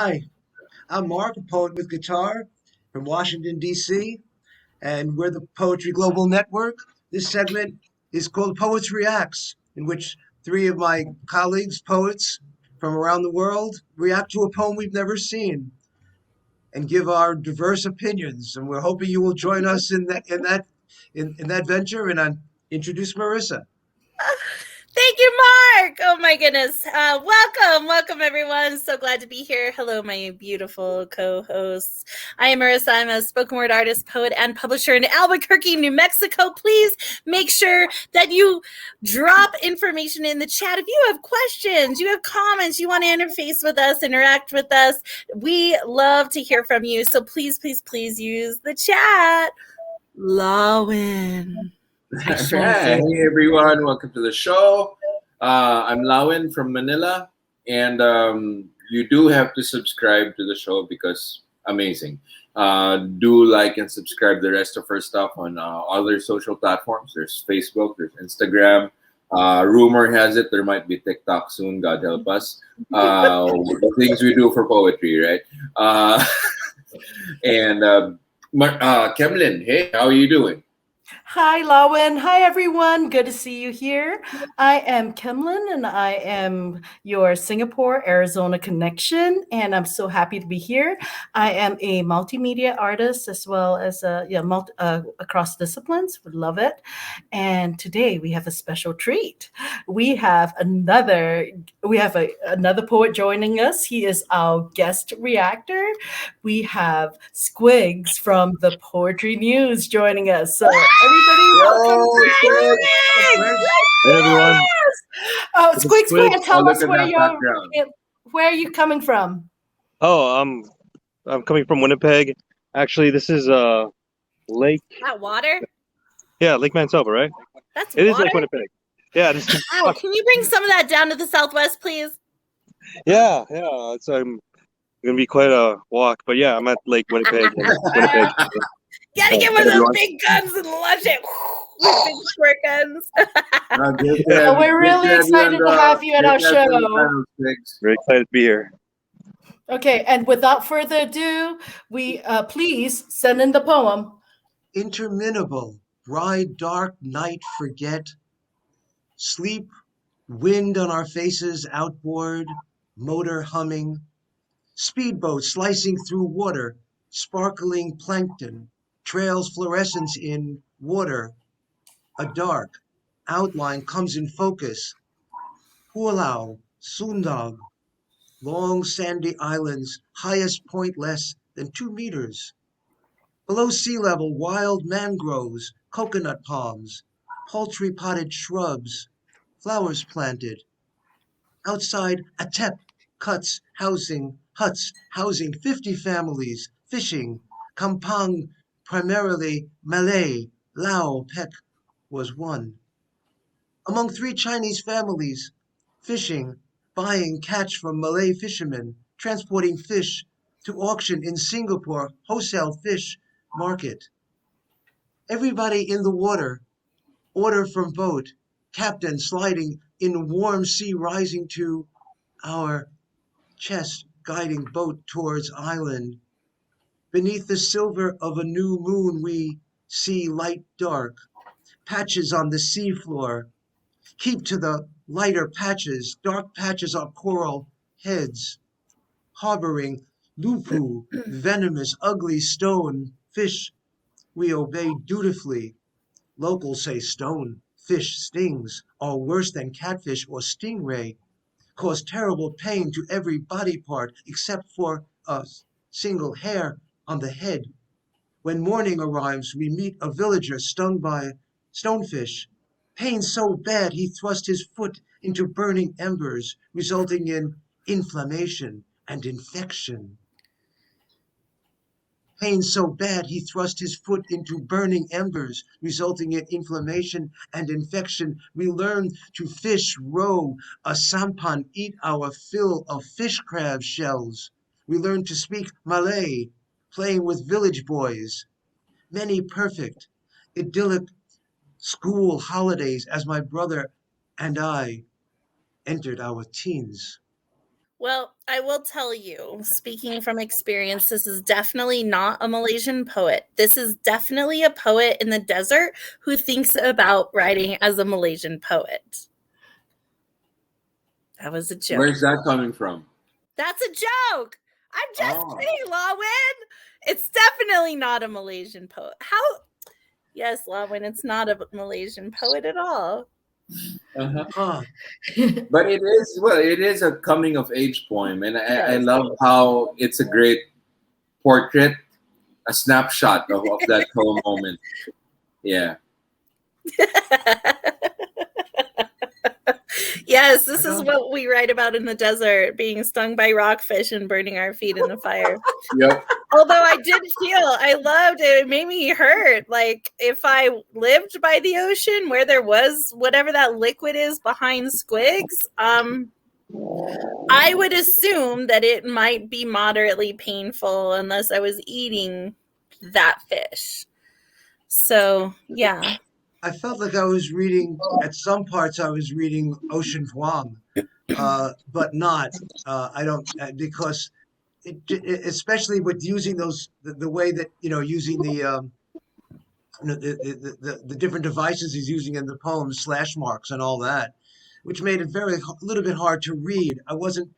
Hi, I'm Mark, a poet with guitar from Washington, D.C., and we're the Poetry Global Network. This segment is called Poets Reacts, in which three of my colleagues, poets from around the world, react to a poem we've never seen and give our diverse opinions. And we're hoping you will join us in that venture. And I introduce Marrisa. Thank you, Mark. Oh my goodness. Welcome everyone. So glad to be here. Hello, my beautiful co-hosts. I am Marrisa. I'm a spoken word artist, poet, and publisher in Albuquerque, New Mexico. Please make sure that you drop information in the chat. If you have questions, you have comments, you want to interface with us, interact with us, we love to hear from you. So please use the chat. Lawin. Hey everyone, welcome to the show. I'm Lawin from Manila, and you do have to subscribe to the show because amazing. Do like and subscribe the rest of our stuff on other social platforms. There's Facebook, there's Instagram. Rumor has it there might be TikTok soon. God help us. The things we do for poetry, right? And Kemlyn, hey, how are you doing? Hi, Lawin. Hi, everyone. Good to see you here. I am Kemlyn, and I am your Singapore, Arizona connection, and I'm so happy to be here. I am a multimedia artist as well as across disciplines. Would love it. And today we have a special treat. We have another poet joining us. He is our guest reactor. We have Squigs from the Poetry News joining us. So everybody, welcome. Hey everyone. Oh, Squigs, go ahead, tell us where are you coming from? Oh, I'm coming from Winnipeg. Actually, this is Lake. That water? Yeah, Lake Manitoba, right? That's it water? is Lake Winnipeg. Yeah. This is, Wow, can you bring some of that down to the southwest, please? yeah. It's gonna be quite a walk, but yeah, I'm at Lake Winnipeg. Winnipeg. Gotta get one of those big guns and launch it with big squirt guns. We're really excited to have you at our show. Very excited to be here. Okay, and without further ado, we please send in the poem. Interminable, ride dark night forget, sleep, wind on our faces outboard, motor humming, speedboat slicing through water, sparkling plankton, trails fluorescence in water, a dark outline comes in focus, Pualau, Sundog, long sandy islands, highest point less than 2 meters. Below sea level, wild mangroves, coconut palms, paltry potted shrubs, flowers planted. Outside, Atep huts housing 50 families, fishing, Kampang, primarily Malay, Lao Pek was one. Among 3 Chinese families, fishing, buying catch from Malay fishermen, transporting fish to auction in Singapore wholesale fish market. Everybody in the water, order from boat, captain sliding in warm sea rising to our chest, guiding boat towards island. Beneath the silver of a new moon we see light dark, patches on the seafloor. Keep to the lighter patches, dark patches are coral heads, harboring lupu, venomous, ugly stone, fish we obey dutifully. Locals say stone, fish stings are worse than catfish or stingray, cause terrible pain to every body part except for a single hair on the head. When morning arrives, we meet a villager stung by stonefish. Pain so bad he thrust his foot into burning embers, resulting in inflammation and infection. Pain so bad he thrust his foot into burning embers, resulting in inflammation and infection. We learn to fish, row, a sampan, eat our fill of fish crab shells. We learn to speak Malay, playing with village boys. Many perfect, idyllic school holidays as my brother and I entered our teens. Well, I will tell you, speaking from experience, this is definitely not a Malaysian poet. This is definitely a poet in the desert who thinks about writing as a Malaysian poet. That was a joke. Where's that coming from? That's a joke. I'm just kidding, Lawin. It's definitely not a Malaysian poet. How? Yes, Lawin, it's not a Malaysian poet at all. Huh. But it is a coming of age poem, and I love how it's a great portrait, a snapshot of that whole moment. Yeah. Yes, this is what we write about in the desert, being stung by rockfish and burning our feet in the fire. Yep. Although I loved it. It made me hurt. Like, if I lived by the ocean where there was whatever that liquid is behind squigs, I would assume that it might be moderately painful unless I was eating that fish. So, yeah. I felt like I was reading, at some parts I was reading Ocean Vuong, but not. I don't, because especially with using the way that, using the different devices he's using in the poem, slash marks and all that, which made it a little bit hard to read. I wasn't,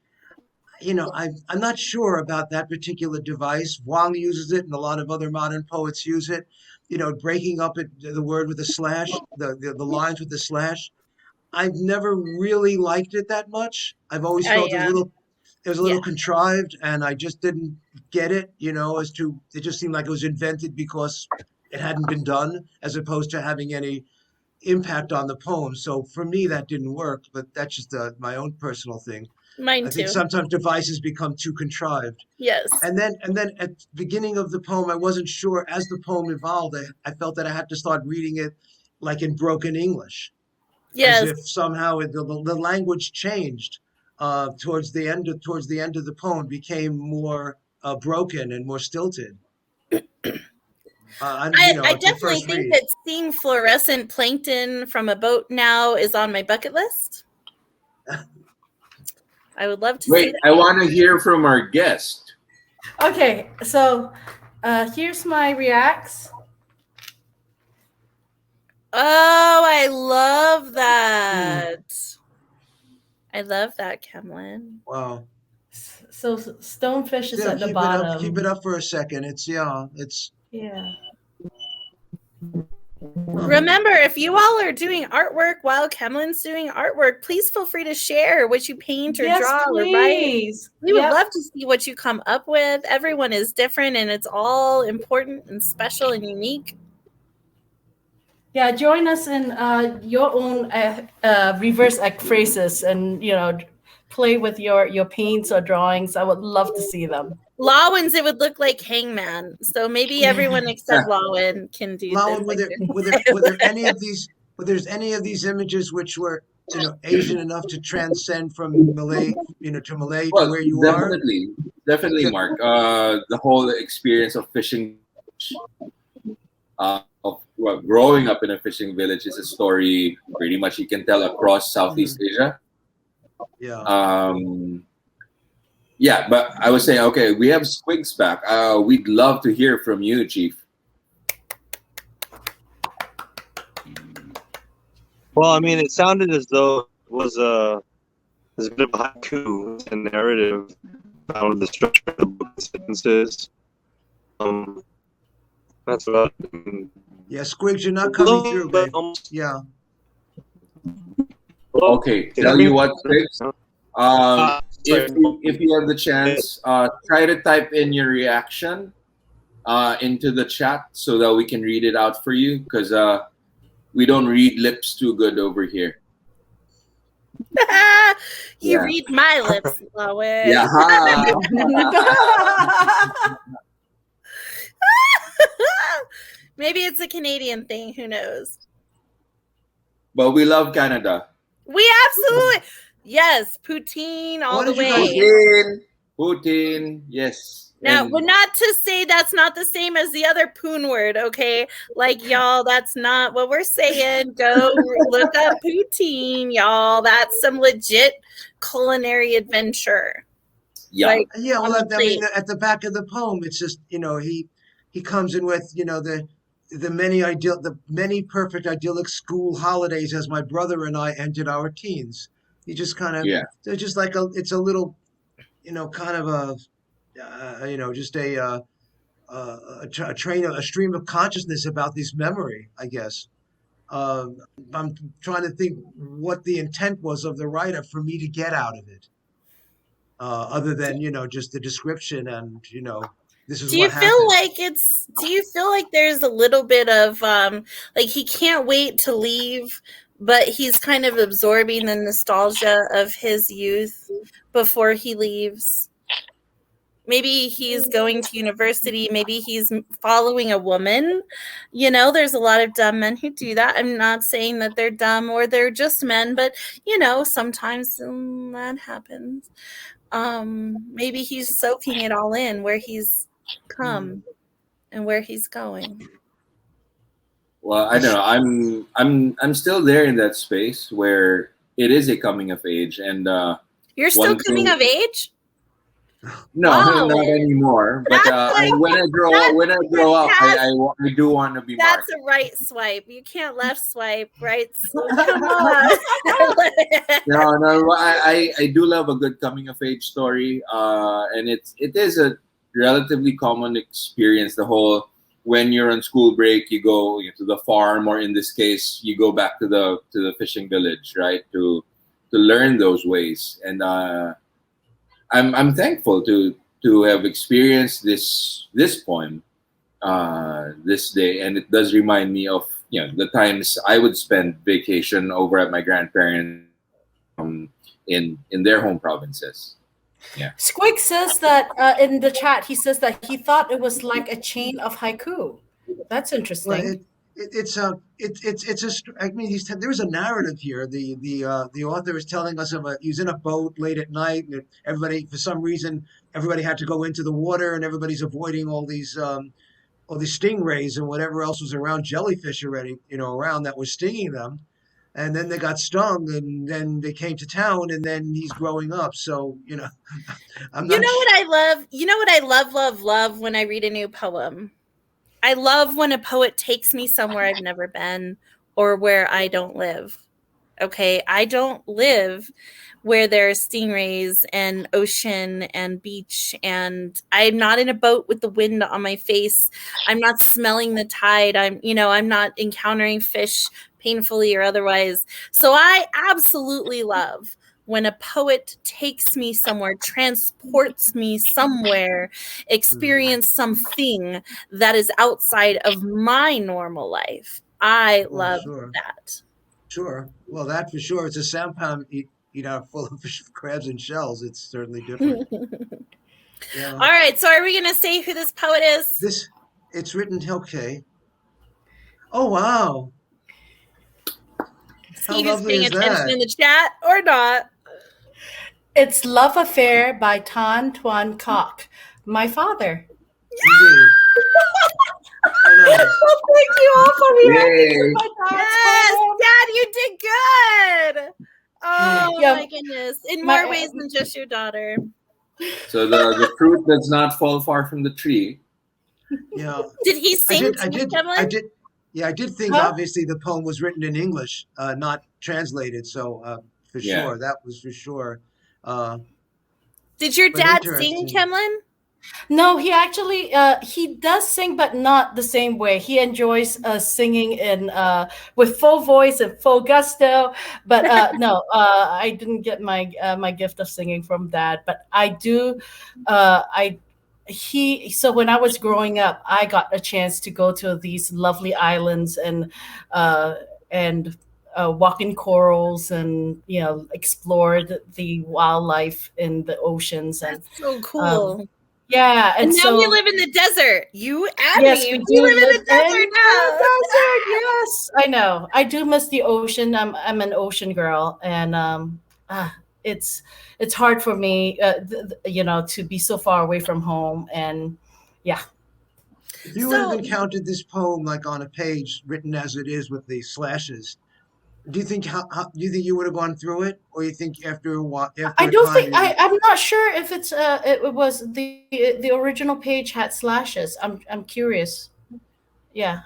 I'm not sure about that particular device. Vuong uses it and a lot of other modern poets use it. Breaking up the word with a slash, the lines with the slash. I've never really liked it that much. I've always felt it was a little contrived, and I just didn't get it, it just seemed like it was invented because it hadn't been done, as opposed to having any impact on the poem. So for me, that didn't work, but that's just my own personal thing. Mine I think sometimes devices become too contrived. Yes. And then at the beginning of the poem, I wasn't sure. As the poem evolved, I felt that I had to start reading it like in broken English. Yes. As if somehow the language changed towards the end of the poem, became more broken and more stilted. I definitely think that seeing fluorescent plankton from a boat now is on my bucket list. I would love to see that. I want to hear from our guest. Okay, so here's my reacts. Oh, I love that. I love that, Kemlyn. Wow. So Stonefish is at the bottom. Keep it up for a second. Yeah. Remember, if you all are doing artwork while Kemlyn's doing artwork, please feel free to share what you paint or draw or write. We would love to see what you come up with. Everyone is different, and it's all important and special and unique. Yeah, join us in your own reverse ekphrasis, and play with your paints or drawings. I would love to see them. Lawin's, it would look like Hangman. So maybe everyone except Lawin can do Lawin, were there any of these images which were Asian enough to transcend from Malay, to Malay to where you are? Definitely, Mark. The whole experience of fishing, growing up in a fishing village is a story pretty much you can tell across Southeast Asia. Yeah. Yeah, but I was saying, okay, we have Squigs back. We'd love to hear from you, Chief. Well, I mean, it sounded as though it was a bit of a haiku, a narrative about the structure of the book sentences. That's what I mean. Yeah, Squigs, you're not coming through, babe. Yeah. Okay, tell you what, Squigs. If you have the chance, try to type in your reaction into the chat so that we can read it out for you, because we don't read lips too good over here. You read my lips, Lawin. Yeah. Maybe it's a Canadian thing. Who knows? But we love Canada. We absolutely. Yes, poutine all the way. Poutine, yes. Now, but not to say that's not the same as the other poon word, okay? Like, y'all, that's not what we're saying. Go look up poutine, y'all. That's some legit culinary adventure. Yeah. Like, Yeah, on well, the I mean, plate. at the back of the poem, it's just, he comes in with, the many perfect idyllic school holidays as my brother and I entered our teens. He just kind of, Yeah. they're just like it's a little, kind of just a stream of consciousness about this memory, I guess. I'm trying to think what the intent was of the writer for me to get out of it, other than just the description and this is Do you what feel happened. like there's a little bit of like he can't wait to leave, but he's kind of absorbing the nostalgia of his youth before he leaves? Maybe he's going to university, maybe he's following a woman. There's a lot of dumb men who do that. I'm not saying that they're dumb or they're just men, but sometimes that happens. Maybe he's soaking it all in, where he's come and where he's going. Well, I don't know. I'm still there in that space where it is a coming of age, and You're still one coming thing- of age? no, Wow. not anymore. But when I grow up, I do want to be That's Mark. a right swipe. You can't left swipe, right? So come on. No. I do love a good coming of age story, and it is a relatively common experience. The whole when you're on school break, you go to the farm, or in this case, you go back to the fishing village, right? To learn those ways, and I'm thankful to have experienced this poem this day, and it does remind me of the times I would spend vacation over at my grandparents in their home provinces. Yeah. Squig says that in the chat, he says that he thought it was like a chain of haiku. That's Well, interesting. I mean, there was a narrative here. The author is telling us he was in a boat late at night, and everybody, for some reason, everybody had to go into the water, and everybody's avoiding all these stingrays and whatever else was around, jellyfish already, around that was stinging them. And then they got stung, and then they came to town, and then he's growing up. So, I'm not. What I love? You know what I love when I read a new poem? I love when a poet takes me somewhere I've never been or where I don't live. Okay, I don't live where there are stingrays and ocean and beach, and I'm not in a boat with the wind on my face. I'm not smelling the tide. I'm not encountering fish painfully or otherwise. So I absolutely love when a poet takes me somewhere, transports me somewhere, experience something that is outside of my normal life. I love that. Sure. Well, that for sure. It's a sampan full of crabs and shells. It's certainly different. Yeah. All right. So are we going to say who this poet is? It's written, okay. Oh, wow. See who's paying attention in the chat or not. It's Love Affair by Tan Thuan Ko, my father. Indeed. Thank you all for reacting. Yes, Dad, you did good. Oh my goodness! In more ways than just your daughter. So the fruit does not fall far from the tree. Yeah. Did he sing? I did. Yeah, I did think obviously the poem was written in English, not translated. So for sure, that was for sure. Did your dad sing, Kemlyn? No, he actually he does sing, but not the same way. He enjoys singing in with full voice and full gusto. But no, I didn't get my my gift of singing from Dad. But I do. So when I was growing up, I got a chance to go to these lovely islands and walk in corals and explored the wildlife in the oceans. And that's so cool. Yeah, and now we live in the desert. You and me, we live in the desert now. Yes, I know. I do miss the ocean. I'm an ocean girl, and it's hard for me, to be so far away from home. And yeah. If you would have encountered this poem like on a page written as it is with the slashes, Do you think do you think you would have gone through it, or you think after a while, after I a don't time, think I'm not sure if it's it was the original page had slashes. I'm curious. Yeah.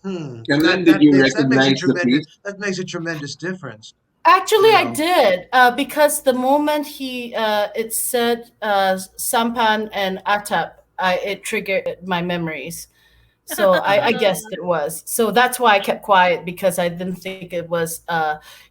Kemlyn, did you recognize the piece? that makes a tremendous difference. Actually, You I know. did because the moment it said Sampan and Atap, it triggered my memories. So I guessed it was. So that's why I kept quiet because I didn't think it was.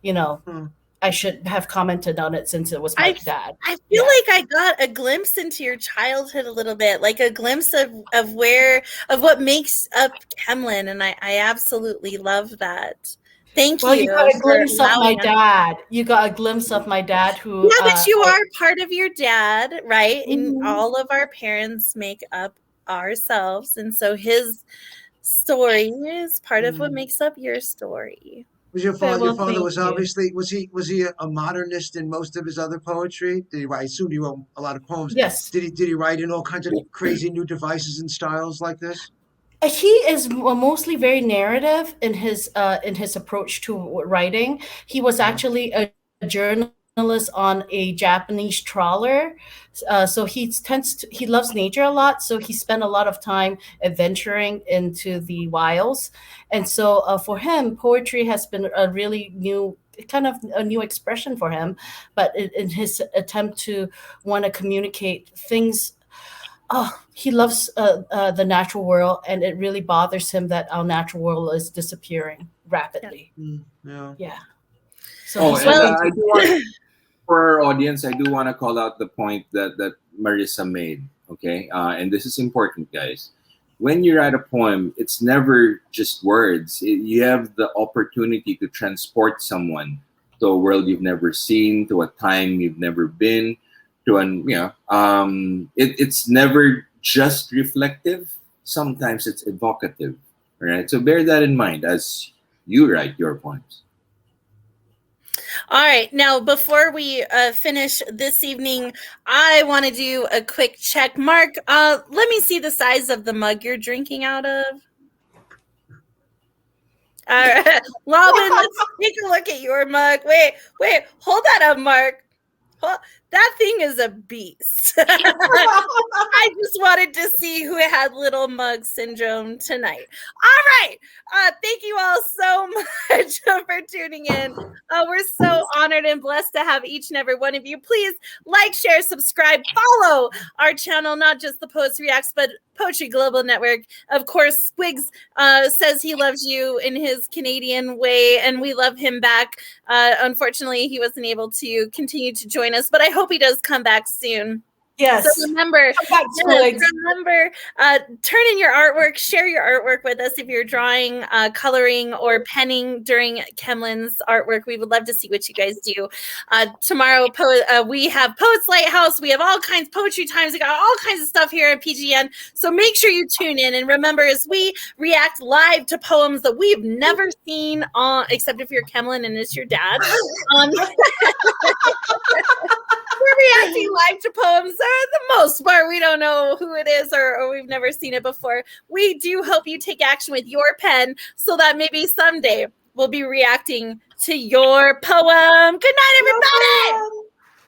You know, Hmm. I should have commented on it since it was my dad. I feel like I got a glimpse into your childhood a little bit, like a glimpse of what makes up Kemlyn, and I absolutely love that. Thank Well, you you got a for glimpse of my allowing us. dad. You got a glimpse of my dad who. Yeah, but you are part of your dad, right? And Mhm. all of our parents make up ourselves, and so his story is part of what makes up your story. Was your Okay, father? Your well, father thank was you. obviously was he a modernist in most of his other poetry? Did he write? I assume he wrote a lot of poems. Yes. Did he write in all kinds of crazy new devices and styles like this? He is mostly very narrative in his approach to writing. He was actually a journalist on a Japanese trawler, so he loves nature a lot. So he spent a lot of time adventuring into the wilds, and so for him, poetry has been a really new kind of a new expression for him. But in his attempt to want to communicate things, he loves the natural world, and it really bothers him that our natural world is disappearing rapidly. Yeah. Yeah. So Oh, he's and looking I do want, for our audience, I do want to call out the point that Marrisa made. Okay, and this is important, guys. When you write a poem, it's never just words. You have the opportunity to transport someone to a world you've never seen, to a time you've never been, to an it's never just reflective. Sometimes it's evocative. All right, so bear that in mind as you write your poems. All right. Now, before we finish this evening, I want to do a quick check. Mark, let me see the size of the mug you're drinking out of. All right. Lawin, let's take a look at your mug. Wait, hold that up, Mark. That thing is a beast. I just wanted to see who had little mug syndrome tonight. All right. Thank you all so much for tuning in. We're so honored and blessed to have each and every one of you. Please like, share, subscribe, follow our channel, not just the Poets Reacts, but Poetry Global Network. Of course, Squigs says he loves you in his Canadian way, and we love him back. Unfortunately, he wasn't able to continue to join us, but I hope he does come back soon. Yes. So remember, turn in your artwork, share your artwork with us if you're drawing, coloring, or penning during Kemlyn's artwork. We would love to see what you guys do. Tomorrow, we have Poets Lighthouse. We have all kinds of poetry times. We got all kinds of stuff here at PGN. So make sure you tune in. And remember, as we react live to poems that we've never seen, except if you're Kemlyn and it's your dad. We're reacting live to poems that, the most part, we don't know who it is or we've never seen it before. We do hope you take action with your pen so that maybe someday we'll be reacting to your poem. Good night, everybody.